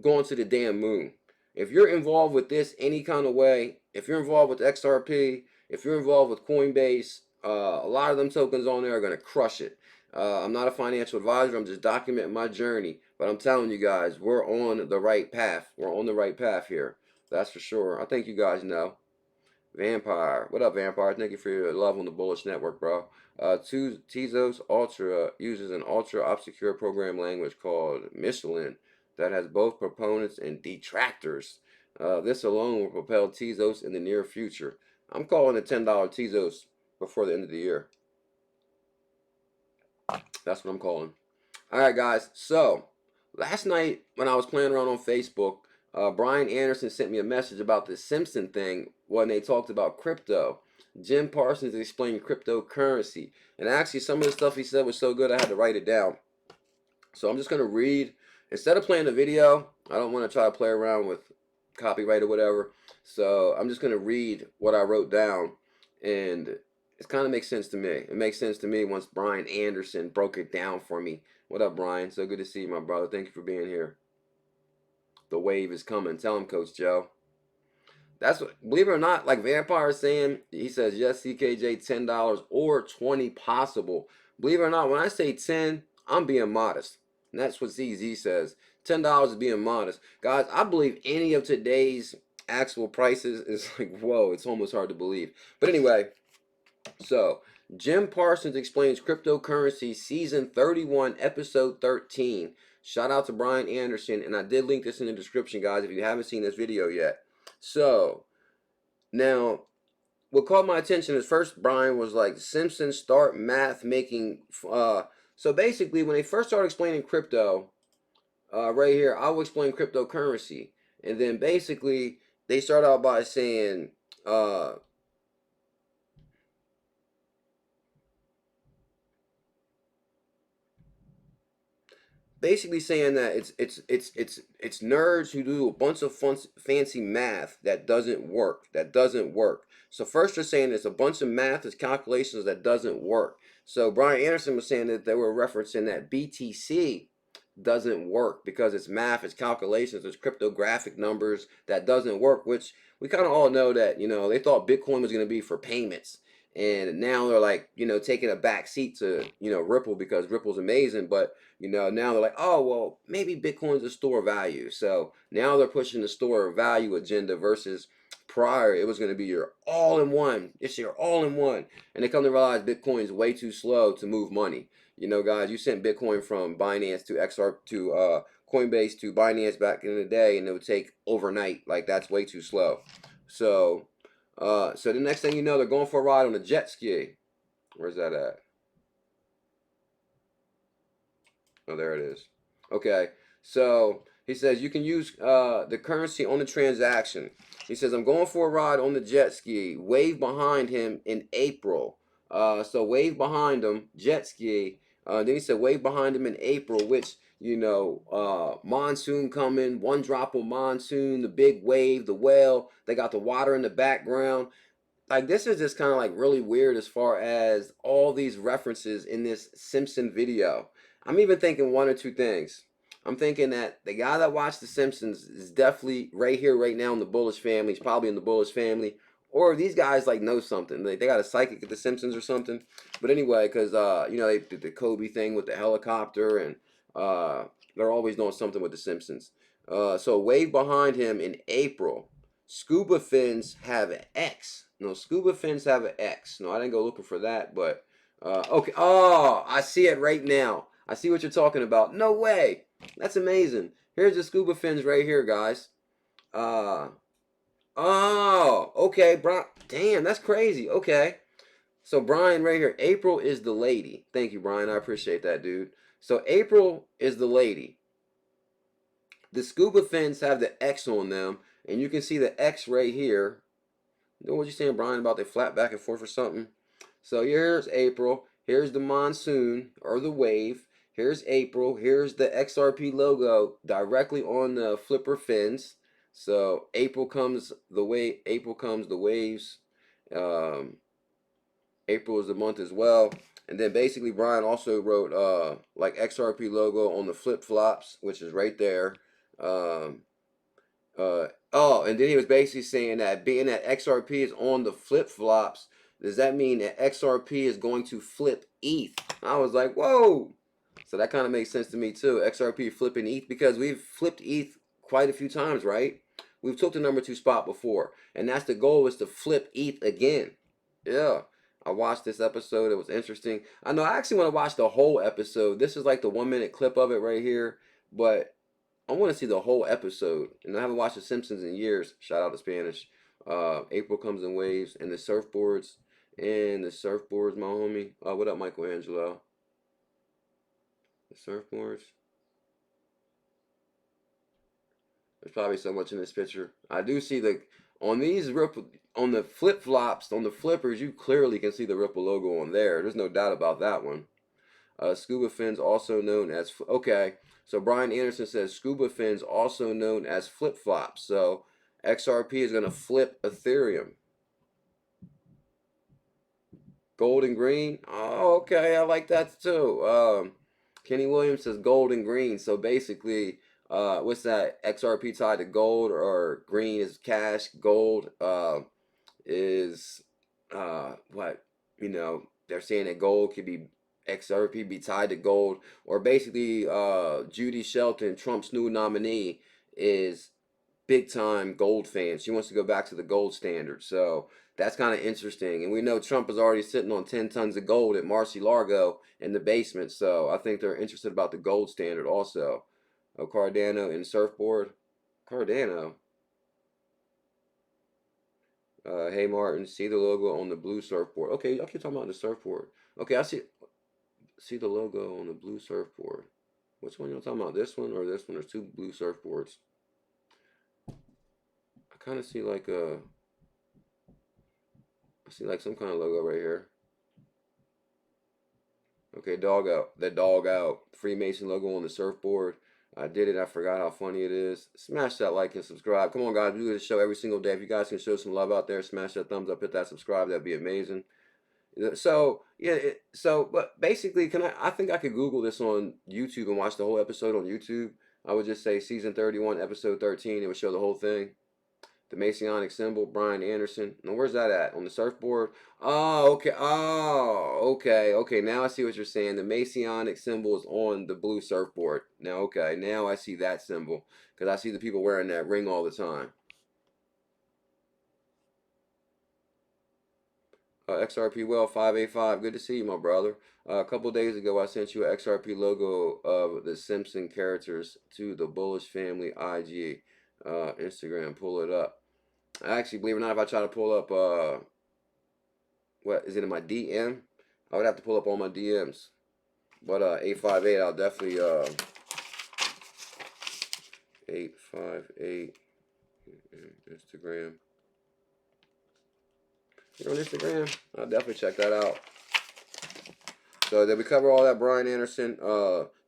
going to the damn moon. If you're involved with this any kind of way, if you're involved with XRP, if you're involved with Coinbase, a lot of them tokens on there are going to crush it. I'm not a financial advisor. I'm just documenting my journey. But I'm telling you guys, we're on the right path. We're on the right path here. That's for sure. I think you guys know. Vampire. What up, Vampire? Thank you for your love on the Bullish Network, bro. Tezos Ultra uses an ultra obscure program language called Michelin that has both proponents and detractors. This alone will propel Tezos in the near future. I'm calling it $10 Tezos before the end of the year. That's what I'm calling. All right, guys. So last night when I was playing around on Facebook, Brian Anderson sent me a message about the Simpson thing when they talked about crypto. Jim Parsons explained cryptocurrency. And actually, some of the stuff he said was so good I had to write it down. So I'm just going to read. Instead of playing the video, I don't want to try to play around with copyright or whatever. So I'm just going to read what I wrote down. And it kind of makes sense to me. It makes sense to me once Brian Anderson broke it down for me. What up, Brian? So good to see you, my brother. Thank you for being here. The wave is coming. Tell him, Coach Joe. That's what, believe it or not, like Vampire is saying, he says, yes, CKJ, $10 or 20 possible. Believe it or not, when I say 10, I'm being modest. And that's what ZZ says. $10 is being modest. Guys, I believe any of today's actual prices is like, whoa, it's almost hard to believe. But anyway, so Jim Parsons explains cryptocurrency season 31, episode 13. Shout out to Brian Anderson, and I did link this in the description, guys, if you haven't seen this video yet. So now, what caught my attention is first Brian was like, Simpsons start math making. So basically, when they first started explaining crypto, right here, I will explain cryptocurrency, and then basically they start out by saying, basically saying that it's nerds who do a bunch of fancy math that doesn't work. So first they're saying it's a bunch of math, it's calculations that doesn't work. So Brian Anderson was saying that they were referencing that BTC doesn't work because it's math, it's calculations, it's cryptographic numbers that doesn't work, which we kind of all know that, they thought Bitcoin was going to be for payments. And now they're like, taking a back seat to, Ripple, because Ripple's amazing. But, now they're like, oh, well, maybe Bitcoin's a store of value. So now they're pushing the store of value agenda versus prior it was going to be your all-in-one. It's your all-in-one. And they come to realize Bitcoin's way too slow to move money. Guys, you sent Bitcoin from Binance to XRP to Coinbase to Binance back in the day, and it would take overnight. Like, that's way too slow. So the next thing you know, they're going for a ride on a jet ski. Where's that at? Oh, there it is. Okay, so he says you can use the currency on the transaction. He says, I'm going for a ride on the jet ski. Wave behind him in April. So wave behind him, jet ski. Then he said wave behind him in April, which, monsoon coming, one drop of monsoon, the big wave, the whale. They got the water in the background. Like, this is just kind of like really weird as far as all these references in this Simpson video. I'm even thinking one or two things. I'm thinking that the guy that watched The Simpsons is definitely right here, right now in the Bullish family. He's probably in the Bullish family. Or these guys like know something. They got a psychic at The Simpsons or something. But anyway, because, they did the Kobe thing with the helicopter, and they're always doing something with The Simpsons. So wave behind him in April. Scuba fins have an X. No, scuba fins have an X. No, I didn't go looking for that, but okay. Oh, I see it right now. I see what you're talking about. No way. That's amazing. Here's the scuba fins right here, guys. Oh, okay, Brian. Damn, that's crazy. Okay. So Brian right here, April is the lady. Thank you, Brian. I appreciate that, dude. So April is the lady. The scuba fins have the X on them, and you can see the X right here. You know what you saying, Brian, about they flat back and forth or something? So here's April. Here's the monsoon or the wave. Here's April. Here's the XRP logo directly on the flipper fins. So April comes the way. April comes the waves. April is the month as well. And then basically Brian also wrote like XRP logo on the flip flops, which is right there. And then he was basically saying that being that XRP is on the flip flops, does that mean that XRP is going to flip ETH? I was like, whoa. So that kind of makes sense to me too. XRP flipping ETH, because we've flipped ETH quite a few times, right? We've took the number 2 spot before, and that's the goal, is to flip ETH again. Yeah. I watched this episode. It was interesting. I know I actually want to watch the whole episode. This is like the 1-minute clip of it right here, but I want to see the whole episode, and I haven't watched The Simpsons in years. Shout out to Spanish. April comes in waves, and the surfboards, my homie. What up, Michelangelo? The surfboards. There's probably so much in this picture. I do see on on the flip flops, on the flippers, you clearly can see the Ripple logo on there. There's no doubt about that one. Scuba fins, also known as, okay, so Brian Anderson says scuba fins, also known as flip flops. So XRP is going to flip Ethereum. Gold and green. Oh, okay, I like that too. Kenny Williams says gold and green. So basically, what's that? XRP tied to gold, or green is cash. Gold is what, you know, they're saying that gold could be, XRP be tied to gold, or basically Judy Shelton, Trump's new nominee, is big time gold fan. She wants to go back to the gold standard. So that's kind of interesting. And we know Trump is already sitting on 10 tons of gold at Mar-a-Lago in the basement. So I think they're interested about the gold standard also. Oh, Cardano and surfboard. Cardano. Hey Martin, see the logo on the blue surfboard. Okay, y'all keep talking about the surfboard. Okay, I see the logo on the blue surfboard. Which one y'all talking about? This one or this one? There's two blue surfboards. I kind of see like a, I see like some kind of logo right here. Okay, dog out. That dog out. Freemason logo on the surfboard. I did it. I forgot how funny it is. Smash that like and subscribe. Come on, guys. We do this show every single day. If you guys can show some love out there, smash that thumbs up, hit that subscribe. That'd be amazing. So yeah, but basically, I think I could Google this on YouTube and watch the whole episode on YouTube. I would just say season 31, episode 13. It would show the whole thing. The Messianic symbol, Brian Anderson. Now, where's that at? On the surfboard? Oh, okay. Oh, okay. Okay, now I see what you're saying. The Messianic symbol is on the blue surfboard. Now, okay. Now I see that symbol. Because I see the people wearing that ring all the time. XRP Well 585. Good to see you, my brother. A couple days ago, I sent you an XRP logo of the Simpson characters to the Bullish Family IG. Instagram, pull it up. Actually, believe it or not, if I try to pull up, what is it in my DM? I would have to pull up all my DMs. But 858, I'll definitely 858 Instagram. You're on Instagram? I'll definitely check that out. So did we cover all that? Brian Anderson,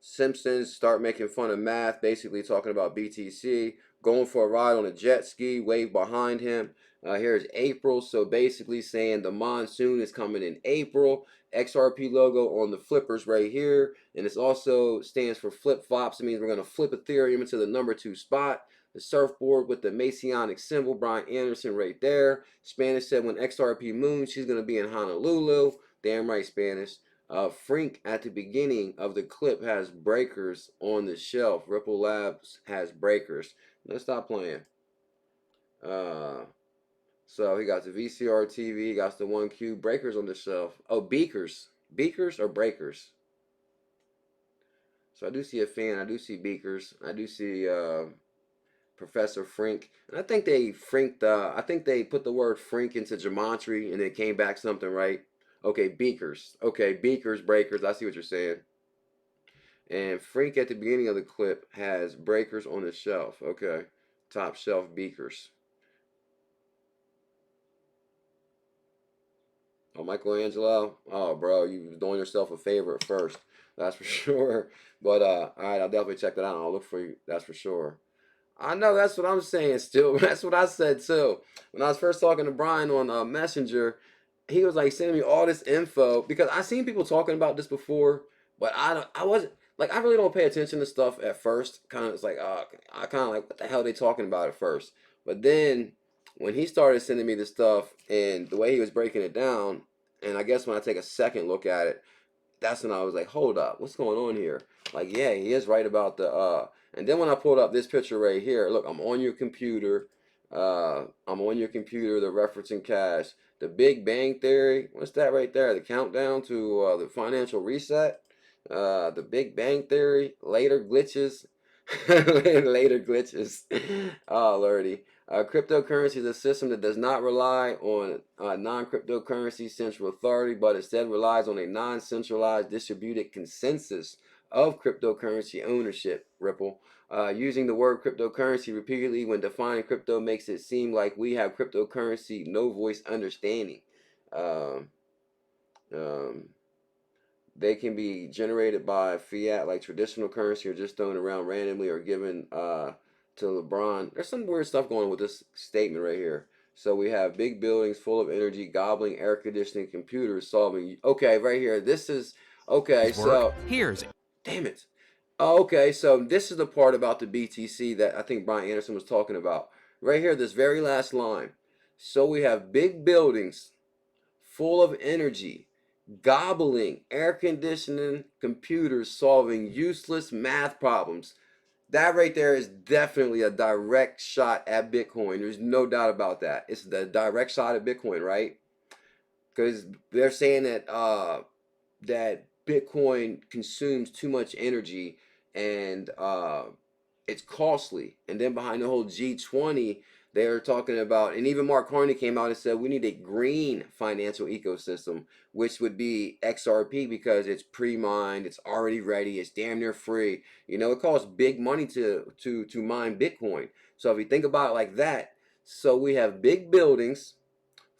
Simpsons start making fun of math, basically talking about BTC, going for a ride on a jet ski, wave behind him. Here's April, so basically saying the monsoon is coming in April. XRP logo on the flippers right here, and this also stands for flip flops. It means we're going to flip Ethereum into the number 2 spot. The surfboard with the Messianic symbol, Brian Anderson right there. Spanish said when XRP moons, she's going to be in Honolulu. Damn right, Spanish. Frink at the beginning of the clip has breakers on the shelf. Ripple Labs has breakers. Let's stop playing. So he got the VCR TV, he got the 1Q breakers on the shelf. Oh, beakers. Beakers or breakers? So I do see a fan. I do see beakers. I do see Professor Frink. And I think they frinked, I think they put the word frink into gematria and it came back something right. Okay, beakers. Okay, beakers, breakers. I see what you're saying. And Frink at the beginning of the clip has breakers on the shelf. Okay, top shelf beakers. Oh, Michelangelo. Oh, bro, you was doing yourself a favor at first. That's for sure. But all right, I'll definitely check that out. I'll look for you. That's for sure. I know that's what I'm saying still. That's what I said too. When I was first talking to Brian on Messenger, he was like sending me all this info because I seen people talking about this before, but I wasn't like I really don't pay attention to stuff at first. Kind of it's like I kind of like what the hell are they talking about at first. But then when he started sending me this stuff and the way he was breaking it down, and I guess when I take a second look at it, that's when I was like, hold up, what's going on here? Like, yeah, he is right about the and then when I pulled up this picture right here, look, I'm on your computer. I'm on your computer, the referencing cash. The Big Bang Theory, what's that right there? The countdown to the financial reset. The Big Bang Theory, later glitches. Later glitches. Oh, lordy. Cryptocurrency is a system that does not rely on non-cryptocurrency central authority, but instead relies on a non-centralized distributed consensus of cryptocurrency ownership, Ripple. Using the word cryptocurrency repeatedly when defining crypto makes it seem like we have cryptocurrency no voice understanding. Um, um, they can be generated by fiat like traditional currency or just thrown around randomly or given to LeBron. There's some weird stuff going on with this statement right here. So we have big buildings full of energy, gobbling air conditioning, computers solving. Okay, right here. This is okay. So here's damn it. Oh, okay, so this is the part about the BTC that I think Brian Anderson was talking about. Right here, this very last line. So we have big buildings full of energy, gobbling air conditioning, computers solving useless math problems. That right there is definitely a direct shot at Bitcoin. There's no doubt about that. It's the direct shot at Bitcoin, right? Because they're saying that that Bitcoin consumes too much energy and it's costly. And then behind the whole G20, they're talking about, and even Mark Carney came out and said we need a green financial ecosystem, which would be XRP because it's pre-mined, it's already ready, it's damn near free. You know, it costs big money to mine Bitcoin. So if you think about it like that, so we have big buildings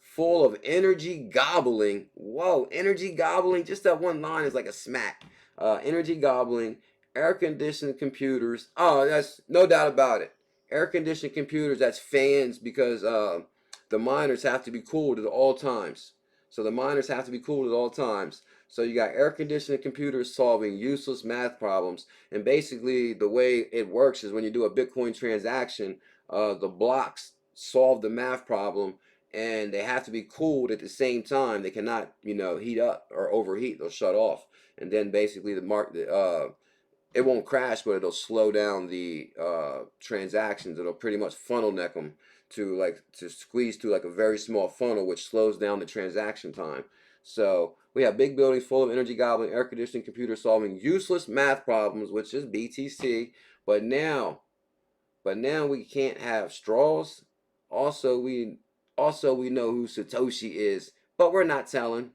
full of energy gobbling. Whoa, energy gobbling. Just that one line is like a smack. Energy gobbling, air conditioned computers. Oh, that's no doubt about it. Air conditioned computers, that's fans because the miners have to be cooled at all times. So the miners have to be cooled at all times. So you got air conditioned computers solving useless math problems. And basically, the way it works is when you do a Bitcoin transaction, the blocks solve the math problem and they have to be cooled at the same time. They cannot, you know, heat up or overheat. They'll shut off, and then basically it won't crash, but it'll slow down the transactions. It'll pretty much funnel neck them to squeeze through like a very small funnel, which slows down the transaction time. So we have big buildings full of energy gobbling, air conditioning, computers solving useless math problems, which is BTC. But now we can't have straws. Also, we know who Satoshi is, but we're not telling.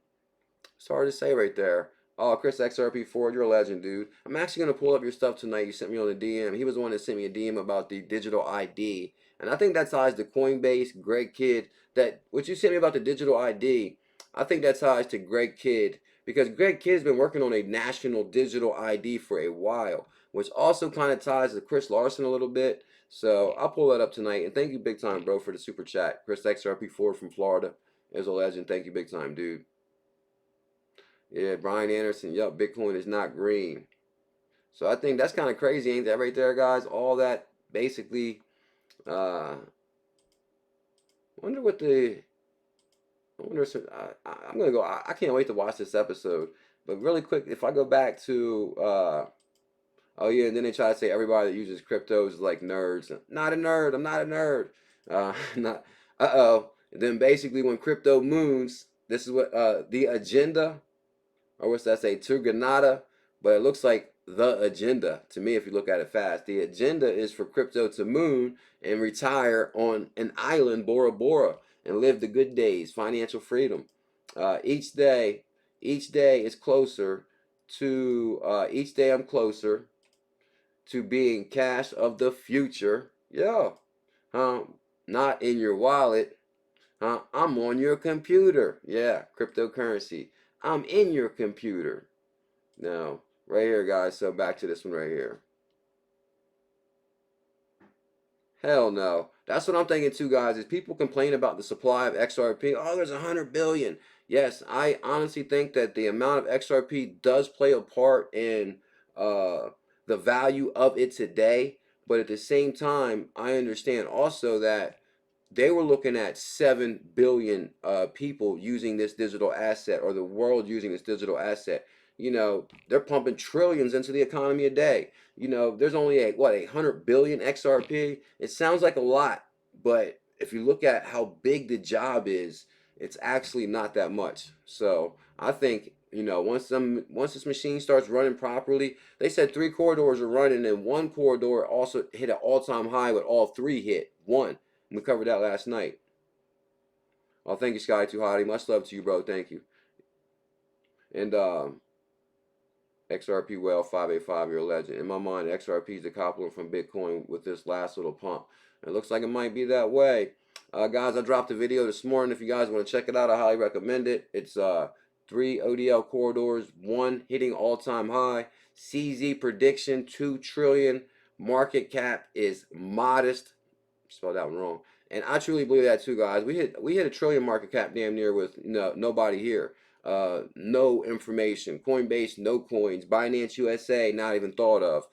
It's hard to say right there. Oh, Chris XRP Ford, you're a legend, dude. I'm actually gonna pull up your stuff tonight. You sent me on the DM. He was the one that sent me a DM about the digital ID, and I think that ties to Coinbase, Greg Kidd. That what you sent me about the digital ID, I think that ties to Greg Kidd because Greg Kidd's been working on a national digital ID for a while, which also kind of ties to Chris Larson a little bit. So I'll pull that up tonight. And thank you big time, bro, for the super chat. Chris XRP Ford from Florida is a legend. Thank you big time, dude. Yeah, Brian Anderson. Yup, Bitcoin is not green. So I think that's kind of crazy, ain't that right there, guys? All that basically. Wonder what the. I wonder. I'm gonna go. I can't wait to watch this episode. But really quick, if I go back to. Oh yeah, and then they try to say everybody that uses cryptos is like nerds. Not a nerd. I'm not a nerd. Not. Uh-oh. And then basically when crypto moons, this is what the agenda, or what's that say, Turganada, but it looks like the agenda to me if you look at it fast. The agenda is for crypto to moon and retire on an island, Bora Bora, and live the good days, financial freedom. Each day is closer each day I'm closer to being cash of the future. Yeah. Not in your wallet. I'm on your computer. Yeah, cryptocurrency. I'm in your computer. Now, right here, guys. So back to this one right here. Hell no. That's what I'm thinking too, guys. Is people complain about the supply of XRP? Oh, there's 100 billion. Yes, I honestly think that the amount of XRP does play a part in the value of it today. But at the same time, I understand also that they were looking at 7 billion people using this digital asset, or the world using this digital asset. You know, they're pumping trillions into the economy a day. You know, there's only 100 billion XRP. It sounds like a lot, but if you look at how big the job is, it's actually not that much. So I think, you know, once this machine starts running properly, they said 3 corridors are running, and one corridor also hit an all-time high, with all 3 hit one. We covered that last night. Oh, thank you, Sky Too Hottie. Much love to you, bro. Thank you. And XRP Whale 585, you're a legend. In my mind, XRP is decoupling from Bitcoin with this last little pump. It looks like it might be that way. Guys, I dropped a video this morning. If you guys want to check it out, I highly recommend it. It's 3 ODL corridors, 1 hitting all-time high. CZ prediction, 2 trillion. Market cap is modest. Spelled that one wrong. And I truly believe that too, guys. We hit a trillion market cap damn near with nobody here. No information. Coinbase, no coins. Binance USA, not even thought of.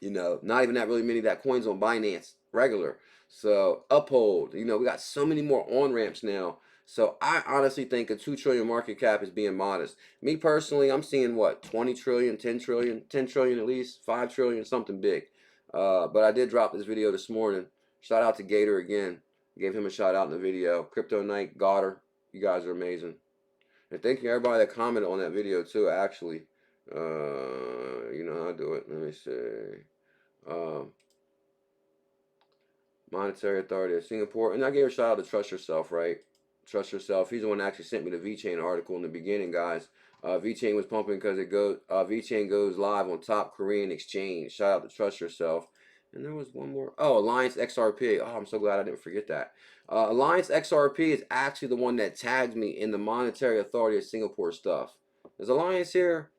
Not even that really many that coins on Binance regular. So Uphold, we got so many more on ramps now. So I honestly think a 2 trillion market cap is being modest. Me personally, I'm seeing what, 20 trillion, 10 trillion, 10 trillion at least, 5 trillion, something big. But I did drop this video this morning. Shout out to Gator again. Gave him a shout out in the video. Crypto Night, Goddard, you guys are amazing. And thank you everybody that commented on that video too, actually. I'll do it. Let me see. Monetary Authority of Singapore. And I gave a shout out to Trust Yourself, right? Trust Yourself. He's the one that actually sent me the Vechain article in the beginning, guys. Vechain was pumping because Vechain goes live on top Korean exchange. Shout out to Trust Yourself. And there was one more. Oh, Alliance XRP. Oh, I'm so glad I didn't forget that. Alliance XRP is actually the one that tagged me in the Monetary Authority of Singapore stuff. Is Alliance here?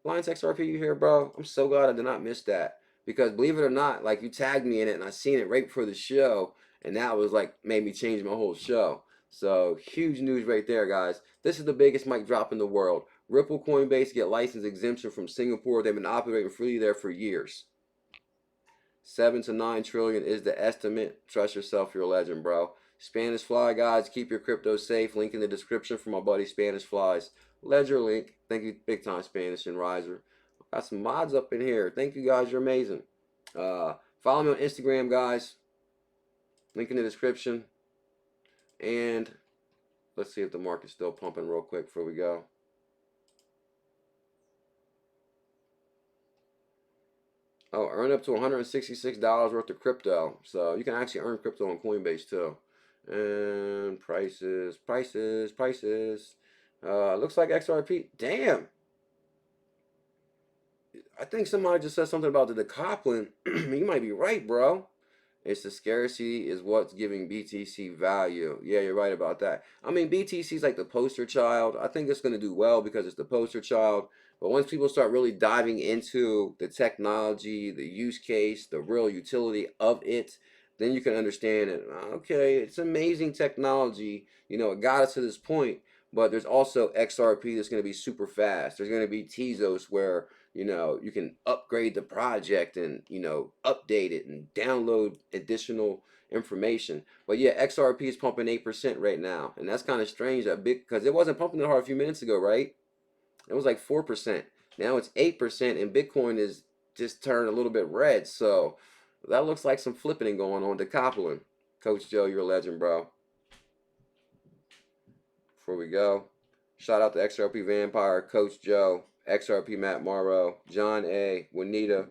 Alliance XRP, you here, bro? I'm so glad I did not miss that. Because believe it or not, like, you tagged me in it and I seen it right before the show. And that was like, made me change my whole show. So, huge news right there, guys. This is the biggest mic drop in the world. Ripple, Coinbase get license exemption from Singapore. They've been operating freely there for years. 7 to 9 trillion is the estimate. Trust yourself, you're a legend, bro. Spanish Fly, guys, keep your crypto safe. Link in the description for my buddy Spanish Flies. Ledger link. Thank you, big time Spanish and Riser. Got some mods up in here. Thank you, guys. You're amazing. Follow me on Instagram, guys. Link in the description. And let's see if the market's still pumping real quick before we go. Oh, earn up to $166 worth of crypto. So you can actually earn crypto on Coinbase too. And prices. Looks like XRP. Damn. I think somebody just said something about the decoupling. You might be right, bro. It's the scarcity is what's giving BTC value. Yeah, you're right about that. I mean, BTC is like the poster child. I think it's going to do well because it's the poster child. But once people start really diving into the technology, the use case, the real utility of it, then you can understand it. Okay, it's amazing technology. It got us to this point. But there's also XRP that's going to be super fast. There's going to be Tezos where, you can upgrade the project and, update it and download additional information. But yeah, XRP is pumping 8% right now. And that's kind of strange because it wasn't pumping that hard a few minutes ago, right? It was like 4%. Now it's 8% and Bitcoin is just turned a little bit red. So that looks like some flipping going on. Decoupling. Coach Joe, you're a legend, bro. Before we go, shout out to XRP Vampire, Coach Joe, XRP Matt Morrow, John A, Juanita,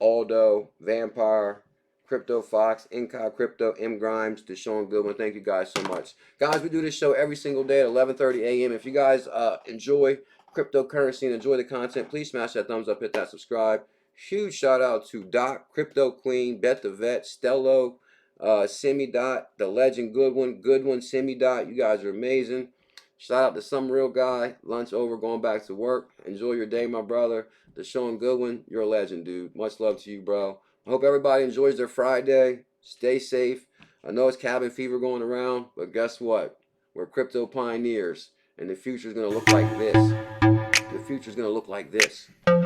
Aldo, Vampire, Crypto Fox, Inca Crypto, M Grimes, Deshaun Goodwin. Thank you guys so much. Guys, we do this show every single day at 11:30 a.m. If you guys enjoy cryptocurrency and enjoy the content, please smash that thumbs up, hit that subscribe. Huge shout out to Doc, Crypto Queen, Bet the Vet, Stello, Semidot, The Legend Goodwin, Semidot. You guys are amazing. Shout out to Some Real Guy. Lunch over, going back to work. Enjoy your day, my brother. Deshaun Goodwin, you're a legend, dude. Much love to you, bro. I hope everybody enjoys their Friday. Stay safe. I know it's cabin fever going around, but guess what? We're crypto pioneers, and the future's going to look like this. The future's going to look like this. Look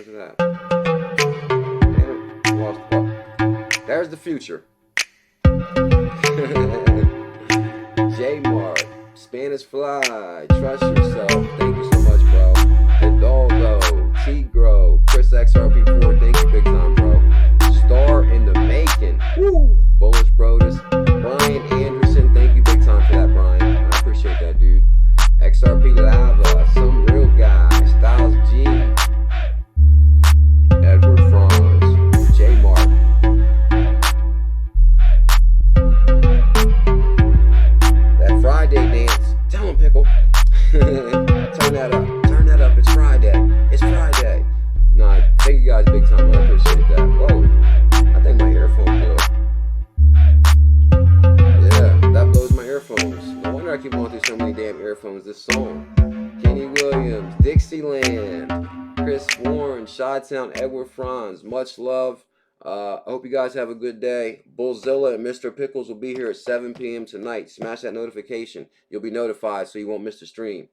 at that. Damn it. Lost the puck. There's the future. J-Mart, Spanish Fly, Trust Yourself, thank you so much, bro. Hidalgo, T-Grow, Chris XRP4, thank you big time, bro. Star in the Making, woo! Bullish Brodus, Brian Anderson, thank you big time for that, Brian. I appreciate that, dude. XRP Lava, Some Real Guy, Styles G, Edward Franz, J-Mart. Friday dance so many damn earphones. This song. Kenny Williams, Dixieland, Chris Warren, Chi-Town, Edward Franz. Much love. I hope you guys have a good day. BULLZILLA and Mr. Pickles will be here at 7 p.m. tonight. Smash that notification. You'll be notified so you won't miss the stream.